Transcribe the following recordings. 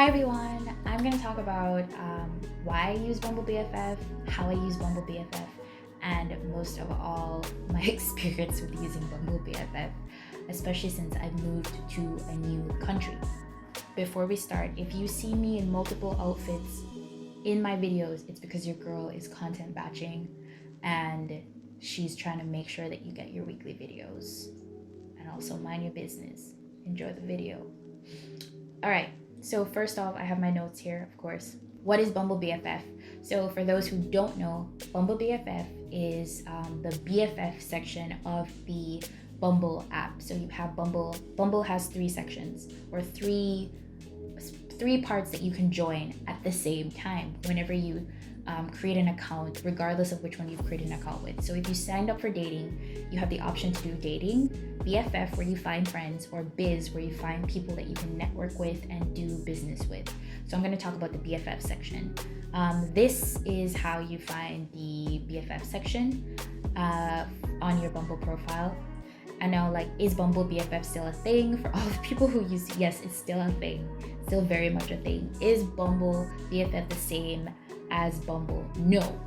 Hi everyone, I'm going to talk about why I use Bumble BFF, how I use Bumble BFF, and most of all, my experience with using Bumble BFF, especially since I've moved to a new country. Before we start, if you see me in multiple outfits in my videos, it's because your girl is content batching and she's trying to make sure that you get your weekly videos. And also mind your business. Enjoy the video. All right. So first off, I have my notes here, of course. What is Bumble BFF? So for those who don't know, Bumble BFF is the BFF section of the Bumble app. So you have Bumble. Bumble has three sections or three parts that you can join at the same time whenever you create an account, regardless of which one you've created an account with. So if you signed up for dating, you have the option to do dating, BFF where you find friends, or biz where you find people that you can network with and do business with. So I'm going to talk about the BFF section. This is how you find the BFF section on your Bumble profile. I know, is Bumble BFF still a thing? For all the people who use it, yes, it's still a thing. Still very much a thing. Is Bumble BFF the same as Bumble? No.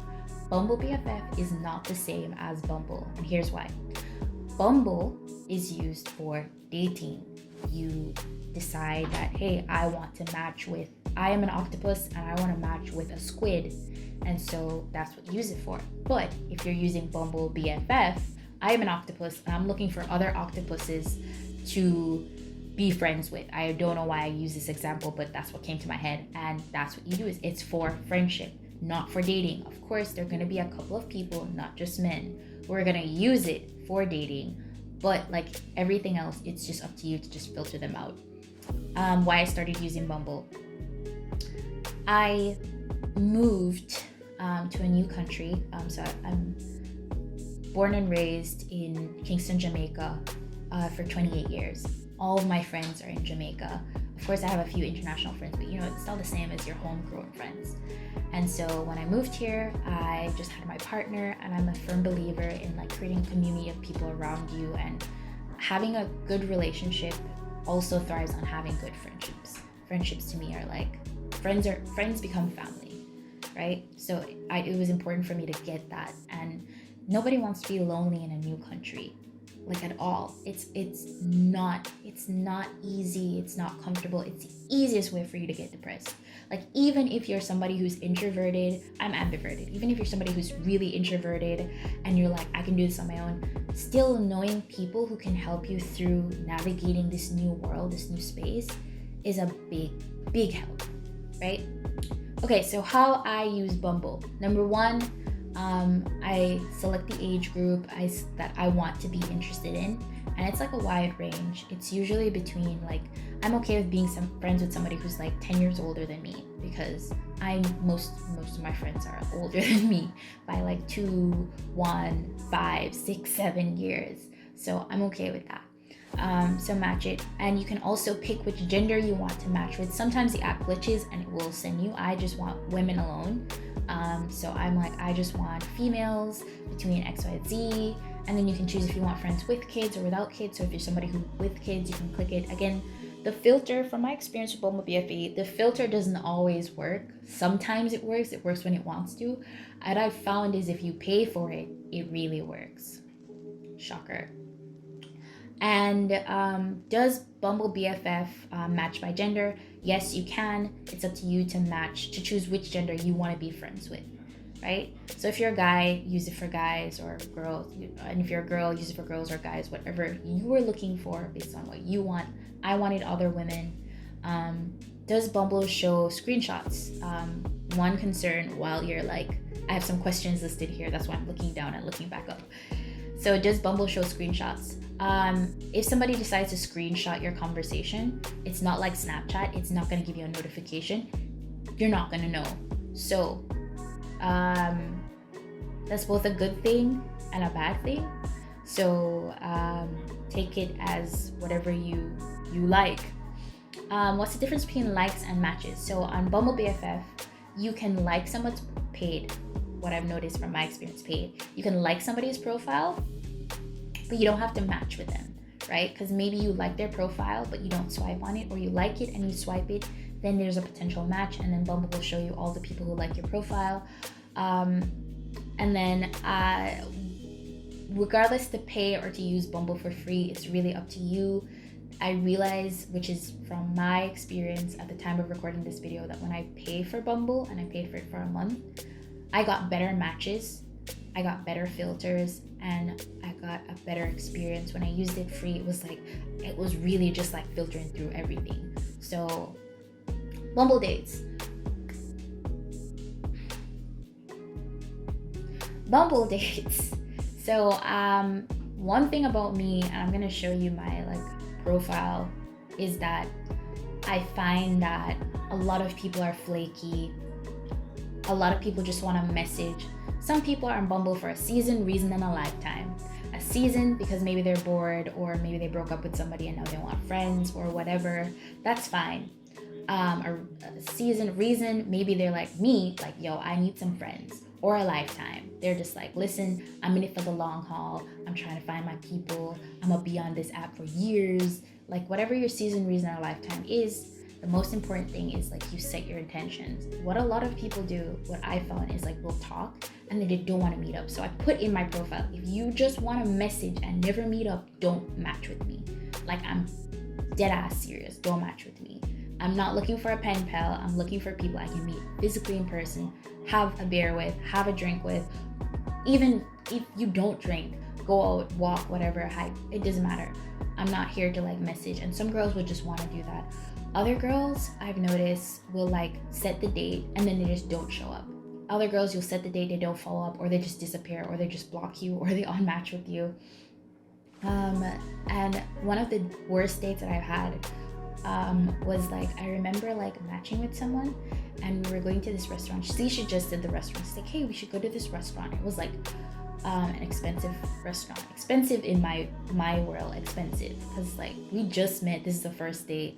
Bumble BFF is not the same as Bumble, and here's why. Bumble is used for dating. You decide that, hey, I am an octopus and I want to match with a squid, and so that's what you use it for. But if you're using Bumble BFF, I am an octopus and I'm looking for other octopuses to be friends with. I don't know why I use this example, but that's what came to my head, and that's what you do. It's for friendship, not for dating. Of course, there are going to be a couple of people, not just men, who are going to use it for dating, but like everything else, it's just up to you to just filter them out. Why I started using Bumble. I moved to a new country, so I'm born and raised in Kingston, Jamaica for 28 years. All of my friends are in Jamaica. Of course, I have a few international friends, but it's not the same as your homegrown friends. And so when I moved here, I just had my partner, and I'm a firm believer in creating a community of people around you, and having a good relationship also thrives on having good friendships. Friendships to me are friends become family, right? So it was important for me to get that, and nobody wants to be lonely in a new country. At all. It's not easy, it's not comfortable. It's the easiest way for you to get depressed. Even if you're somebody who's introverted, I'm ambiverted. Even if you're somebody who's really introverted and you're I can do this on my own, still knowing people who can help you through navigating this new world, this new space, is a big help, right? Okay, so how I use Bumble. Number one, I select the age group that I want to be interested in, and it's a wide range. It's usually between I'm okay with being friends with somebody who's 10 years older than me, because most of my friends are older than me by 2, 1, 5, 6, 7 years. So I'm okay with that. So match it, and you can also pick which gender you want to match with. Sometimes the app glitches and it will send you, I just want women alone. So I'm I just want females between X, Y, Z, and then you can choose if you want friends with kids or without kids. So if you're somebody who with kids, you can click it. Again, the filter, from my experience with Bumble BFE, the filter doesn't always work. Sometimes it works when it wants to. What I've found is if you pay for it, it really works. Shocker. And does Bumble BFF match by gender? Yes, you can. It's up to you to choose which gender you want to be friends with, right? So if you're a guy, use it for guys or girls. And if you're a girl, use it for girls or guys, whatever you are looking for based on what you want. I wanted other women. Does Bumble show screenshots? One concern while you're I have some questions listed here. That's why I'm looking down and looking back up. So does Bumble show screenshots? If somebody decides to screenshot your conversation, it's not like Snapchat. It's not going to give you a notification. You're not going to know. So that's both a good thing and a bad thing. So take it as whatever you like. What's the difference between likes and matches? So on Bumble BFF, you can like someone's paid. What I've noticed from my experience, paid. You can like somebody's profile, but you don't have to match with them, right? Because maybe you like their profile, but you don't swipe on it, or you like it and you swipe it, then there's a potential match, and then Bumble will show you all the people who like your profile. And then regardless to pay or to use Bumble for free, it's really up to you. I realize, which is from my experience at the time of recording this video, that when I pay for Bumble, and I paid for it for a month, I got better matches, I got better filters, and I got a better experience. When I used it free, it was really just like filtering through everything. So Bumble Dates. Bumble Dates. So one thing about me, and I'm gonna show you my profile, is that I find that a lot of people are flaky. A lot of people just want to message. Some people are on Bumble for a season, reason, and a lifetime. A season because maybe they're bored, or maybe they broke up with somebody and now they want friends or whatever. That's fine. A season, reason, maybe they're like me, like, yo, I need some friends. Or a lifetime. They're just like, listen, I'm in it for the long haul. I'm trying to find my people. I'm gonna be on this app for years. Like, whatever your season, reason, or lifetime is, the most important thing is you set your intentions. What a lot of people do, what I found, is we'll talk and then they don't want to meet up. So I put in my profile, if you just want to message and never meet up, don't match with me. I'm dead ass serious. Don't match with me. I'm not looking for a pen pal. I'm looking for people I can meet physically in person, have a beer with, have a drink with. Even if you don't drink, go out, walk, whatever, hike, it doesn't matter. I'm not here to message. And some girls would just want to do that. Other girls, I've noticed, will set the date and then they just don't show up. Other girls, you'll set the date, they don't follow up, or they just disappear, or they just block you, or they unmatch with you. And one of the worst dates that I've had was I remember matching with someone, and we were going to this restaurant. She suggested the restaurant. She's like, hey, we should go to this restaurant. It was an expensive restaurant. Expensive in my world, expensive, because we just met. This is the first date.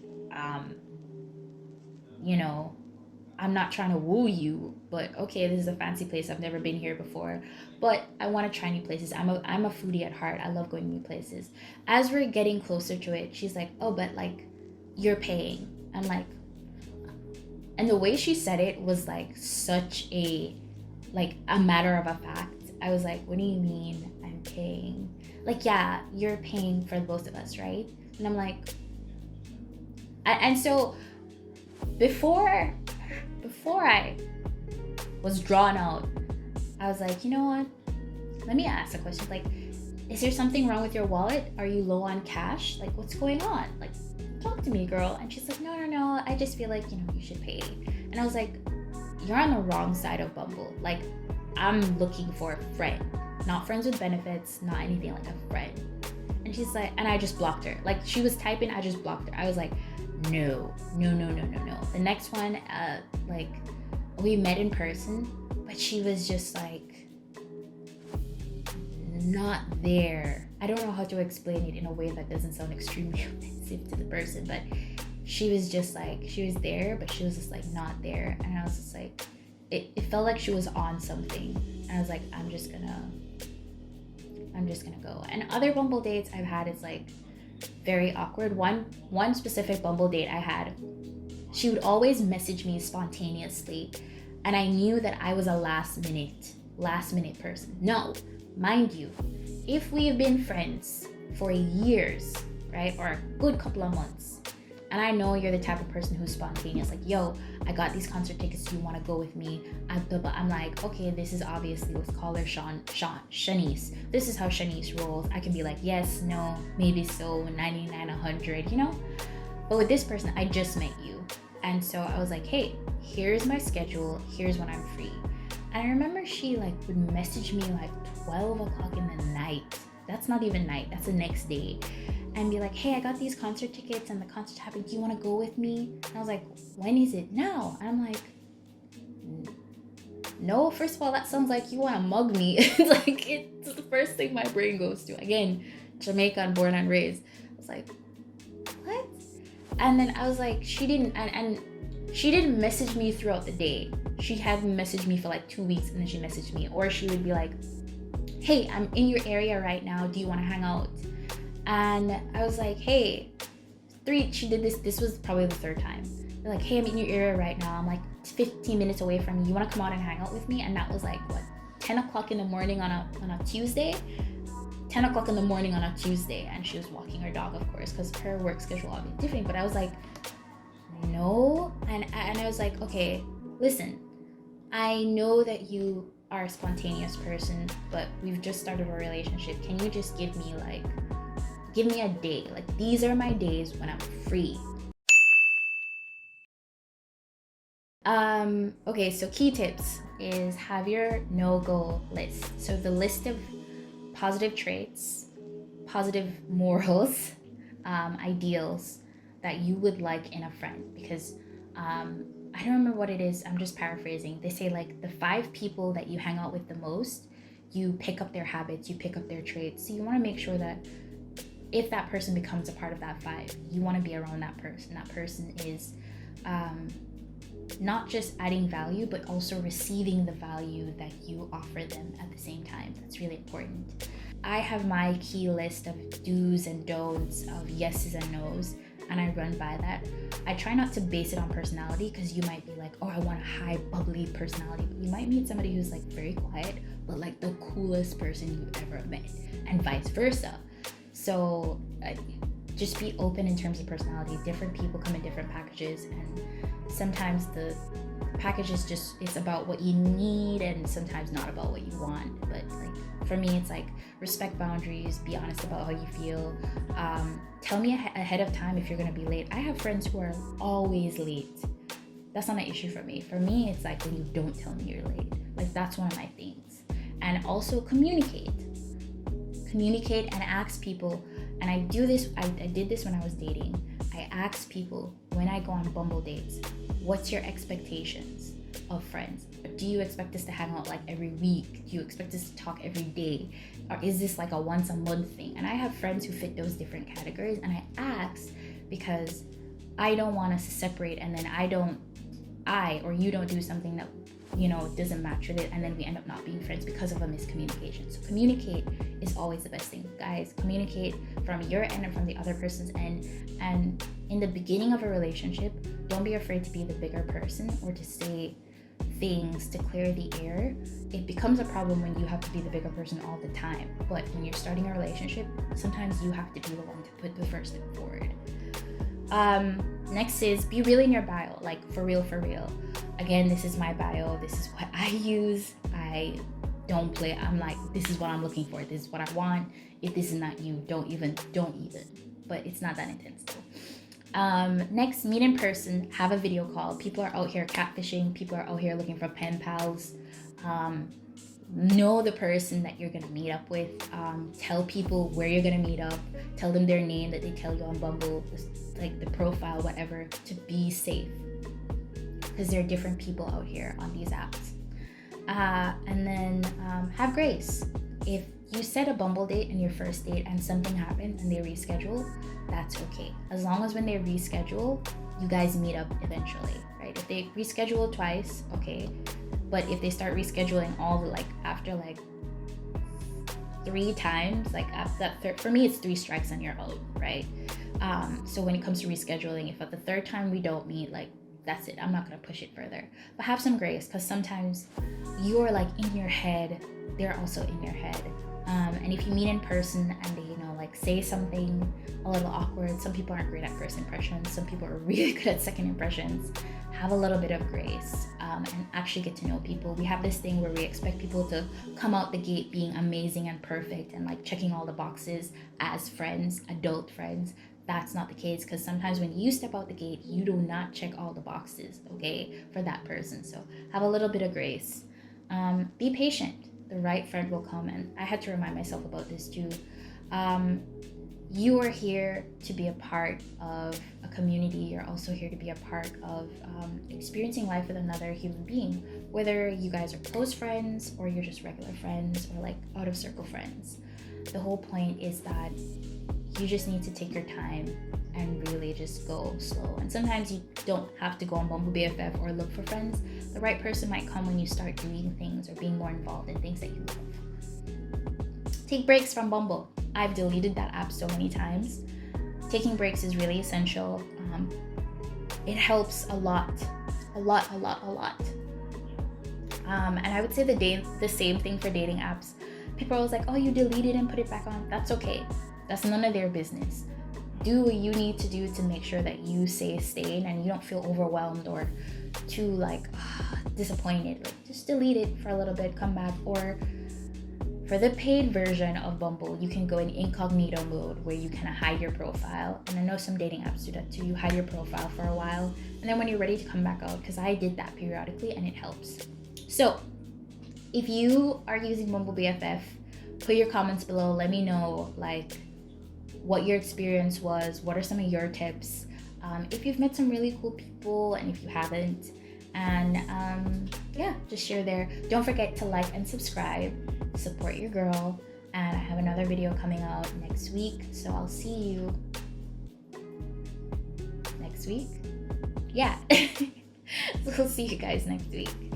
I'm not trying to woo you, but okay, this is a fancy place. I've never been here before, but I want to try new places. I'm a foodie at heart. I love going new places. As we're getting closer to it, she's like, oh, but you're paying. I'm like, and the way she said it was such a matter of a fact. I was like, what do you mean I'm paying? Yeah, you're paying for both of us, right? And I'm like, and so before I was drawn out, I was like, you know what? Let me ask a question. Is there something wrong with your wallet? Are you low on cash? What's going on? Talk to me, girl. And she's like, no. I just feel you should pay. And I was like, you're on the wrong side of Bumble. I'm looking for a friend, not friends with benefits, not anything, a friend. And she's like, and I just blocked her. She was typing, I just blocked her. I was like, no. The next one, we met in person, but she was just not there. I don't know how to explain it in a way that doesn't sound extremely offensive to the person, but she was just she was there, but she was just not there. And I was just it felt like she was on something. And I was like, I'm just gonna go. And other Bumble dates I've had is very awkward. One specific Bumble date I had, she would always message me spontaneously, and I knew that I was a last minute person. No, mind you, if we have been friends for years, right, or a good couple of months, and I know you're the type of person who's spontaneous, yo, I got these concert tickets, do you want to go with me? I'm like, okay, this is obviously, let's call her Shanice. This is how Shanice rolls. I can be like, yes, no, maybe so, 99, 100, But with this person, I just met you. And so I was like, hey, here's my schedule. Here's when I'm free. And I remember she would message me 12 o'clock in the night. That's not even night. That's the next day. And be like, hey, I got these concert tickets and the concert happened. Do you want to go with me? And I was like, when is it? Now. And I'm like, no, first of all, that sounds like you want to mug me. It's the first thing my brain goes to. Again, Jamaican, born and raised. I was like, what? And then I was like, she didn't message me throughout the day. She hadn't messaged me for 2 weeks, and then she messaged me. Or she would be like, hey, I'm in your area right now. Do you want to hang out? And I was like, hey, she did this was probably the third time. They're like, hey, I'm in your area right now. I'm like 15 minutes away from you. You want to come out and hang out with me? And that was like, what, 10 o'clock in the morning on a Tuesday? 10 o'clock in the morning on a Tuesday. And she was walking her dog, of course, because her work schedule was different. But I was like, no. And I was like, okay, listen, I know that you are a spontaneous person, but we've just started a relationship. Can you just give me a day? Like, these are my days when I'm free. Okay, so key tips is have your no-go list. So the list of positive traits, positive morals, ideals that you would like in a friend. Because I don't remember what it is, I'm just paraphrasing. They say like the 5 people that you hang out with the most, you pick up their habits, you pick up their traits. So you want to make sure that if that person becomes a part of that 5, you want to be around that person. That person is not just adding value, but also receiving the value that you offer them at the same time. That's really important. I have my key list of do's and don'ts, of yeses and nos, and I run by that. I try not to base it on personality, because you might be like, oh, I want a high bubbly personality, but you might meet somebody who's like very quiet but like the coolest person you've ever met, and vice versa. So just be open in terms of personality. Different people come in different packages, and sometimes the package is just, it's about what you need and sometimes not about what you want. But like for me, it's like respect boundaries, be honest about how you feel. Tell me ahead of time if you're gonna be late. I have friends who are always late. That's not an issue for me. For me, it's like when you don't tell me you're late. Like, that's one of my things. And also communicate and ask people. And I do this, I did this when I was dating. I ask people when I go on Bumble Dates, what's your expectations of friends? Do you expect us to hang out like every week? Do you expect us to talk every day? Or is this like a once a month thing? And I have friends who fit those different categories, and I ask because I don't want us to separate, and then I or you don't do something that, you know, doesn't match with it, and then we end up not being friends because of a miscommunication. So communicate is always the best thing. Guys, communicate from your end and from the other person's end. And in the beginning of a relationship, don't be afraid to be the bigger person or to say things to clear the air. It becomes a problem when you have to be the bigger person all the time. But when you're starting a relationship, sometimes you have to be the one to put the first step forward. Next is be real in your bio, like for real. Again, this is my bio. This is what I use. I don't play. I'm like, this is what I'm looking for. This is what I want. If this is not you, don't even. But it's not that intense though. Next, meet in person. Have a video call. People are out here catfishing. People are out here looking for pen pals. Know the person that you're gonna meet up with. Tell people where you're gonna meet up. Tell them their name that they tell you on Bumble, like the profile, whatever, to be safe. Because there are different people out here on these apps. And then have grace. If you set a Bumble date in your first date and something happened and they reschedule, that's okay. As long as when they reschedule, you guys meet up eventually, right? If they reschedule twice, okay. But if they start rescheduling after 3 times, like after that third, for me it's 3 strikes and you're out, right? So when it comes to rescheduling, if at the 3rd time we don't meet, like, that's it. I'm not gonna push it further. But have some grace, because sometimes you're like in your head, they're also in your head. And if you meet in person and they, say something a little awkward, some people aren't great at first impressions, some people are really good at second impressions. Have a little bit of grace and actually get to know people. We have this thing where we expect people to come out the gate being amazing and perfect and like checking all the boxes as friends, adult friends. That's not the case, because sometimes when you step out the gate, you do not check all the boxes, okay, for that person. So have a little bit of grace. Be patient. The right friend will come. And I had to remind myself about this too. You are here to be a part of a community. You're also here to be a part of experiencing life with another human being, whether you guys are close friends or you're just regular friends or like out of circle friends. The whole point is that you just need to take your time and really just go slow. And sometimes you don't have to go on Bumble BFF or look for friends. The right person might come when you start doing things or being more involved in things that you love. Take breaks from Bumble. I've deleted that app so many times. Taking breaks is really essential. It helps a lot. And I would say the same thing for dating apps. People are always like, oh, you deleted and put it back on. That's okay. That's none of their business. Do what you need to do to make sure that you stay sane and you don't feel overwhelmed or too like disappointed. Like, just delete it for a little bit, come back. Or for the paid version of Bumble, you can go in incognito mode where you kind of hide your profile. And I know some dating apps do that too. You hide your profile for a while, and then when you're ready to come back out, because I did that periodically and it helps. So if you are using Bumble BFF, put your comments below. Let me know like what your experience was. What are some of your tips? If you've met some really cool people, and if you haven't, and yeah, just share there. Don't forget to like and subscribe. Support your girl. And I have another video coming out next week, so I'll see you next week. Yeah. So we'll see you guys next week.